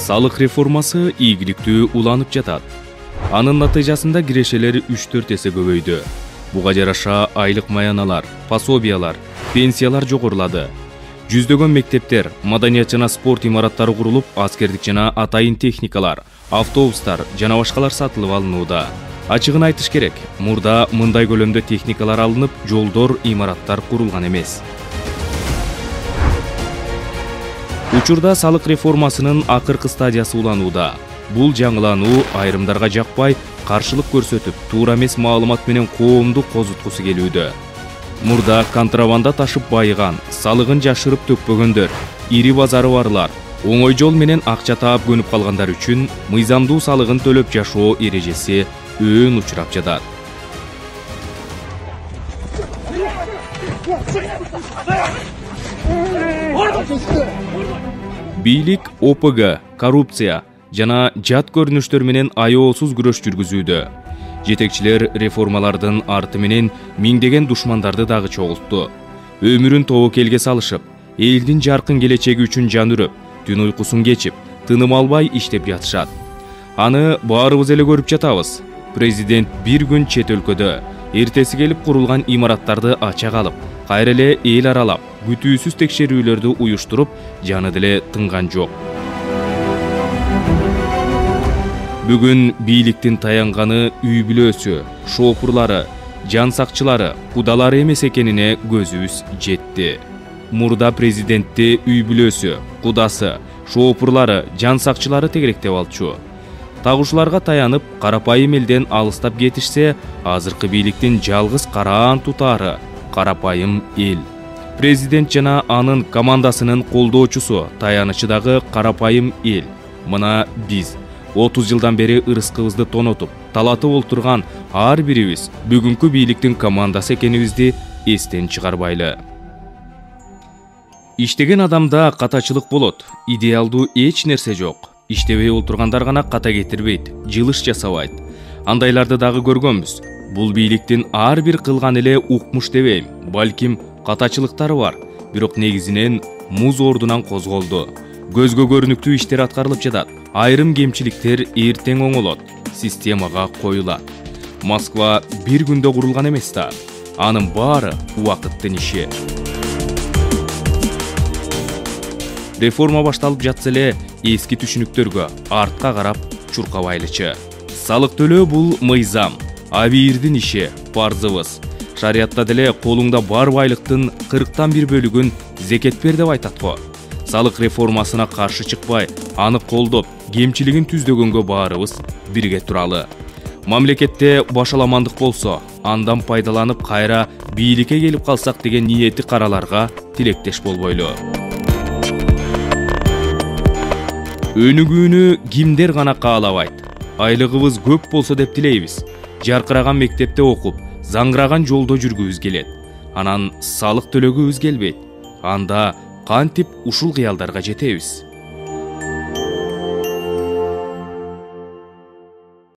Салык реформасы ийгиликтүү уланып жатат. Анын натыйжасында кирешелер 3-4 эсе көбөйдү. Буга жараша айлык маяналар, пособиялар, пенсиялар жогорулады. Жүздөгөн мектептер, маданият жана спорт имараттары курулуп, аскердик жана атайын техникалар, автобустар жана башкалар сатылып алынууда. Ачыгын айтыш керек, мурда мындай көлөмдө техникалар алынып, жолдор, имараттар курулган эмес. Учурда салык реформасынын акыркы стадиясы уланууда. Бул жаңылануу айрымдарга жакпай, каршылык көрсөтүп, туура эмес маалымат менен коомду козуткусу келүүдө. Мурда контрабанда ташып байыган, салыгын жашырып төкпөгөндөр, ири базары барлар, оңой жол менен акча таап көнүп калгандар үчүн мыйзамдуу салыгын төлөп жашоо эрежеси өөн учурап жатат. Бийлик ОПГ, коррупция жана жат көрүнүштөр менен аеосуз күрөш жүргүзүүдө. Жетекчилер реформалардын арты менен миңдеген душмандарды дагы чогултту. Өмүрүн тобокелге салышып, элдин жаркын келечеги үчүн жан үрөп, түн уйкусун кечип, тыным албай иштеп жатышат. Аны баарыбыз эле көрүп жатабыз. Президент бир күн чет өлкөдө, эртеси келип курулган имараттарды ача калып, кайра эле эл аралап, күтүүсүз текшерүүлөрдү уюштуруп, жаны деле тынган жок. Бүгүн бийликтин таянганы үй бүлөсү, шопурлары, жан сакчылары, кудалары эмес экенине көзүбүз жетти. Мурда президентти үй бүлөсү, кудасы, шопурлары, жан сакчылары тегеректеп алчу. Тагушуларга таянып, карапайым элден алыстап кетишсе, азыркы бийликтин жалгыз караан тутаары карапайым эл. Президент жана анын командасынын колдоочусу, таянычы дагы карапайым эл. Мына биз 30 жылдан бери ырыскыбызды тонотуп, талатып олтурган ар бирибиз бүгүнкү бийликтин командасы экенибизди эстен чыгарбайлы. Иштеген адамда катачылык болот, идеалдуу эч нерсе жок. Иштебей олтургандар гана ката кетирбейт, жылыш жасабайт. Андайларды дагы көргөнбүз. Бул бийликтин ар бир кылган эле укмуш дебейм, балким катачылыктары бар, бирок негизинен муз ордунан козголду. Көзгө көрүнүктүү иштер аткарылып жатат. Айрым кемчиликтер эртең оңолот, системага коюлат. Москва бир күндө курулган эмес да. Анын баары убакыттын иши. Реформа башталып жатса эле эски түшүнүктөргө артка карап чуркабайлычы. Салык төлөө бул мыйзам, абийирдин иши, парзыбыз. Шариятта деле колуңда бар байлыктын 40-1 бөлүгүн зекет бер деп айтат го. Салык реформасына каршы чыкпай, аны колдоп, кемчилигин түздөгөнгө баарыбыз бирге туралы. Мамлекетте башаламандык болсо, андан пайдаланып кайра бийликке келип калсак деген ниети караларга тилектеш болбойлу. Өнүгүүнү кимдер гана каалабайт. Айлыгыбыз көп болсо деп тилейбиз. Жаркыраган мектепте окуп, заңгыраган жолдо жүргүбүз келет. Анан салык төлөгүбүз келбейт. Анда кантип ушул кыялдарга жетебиз?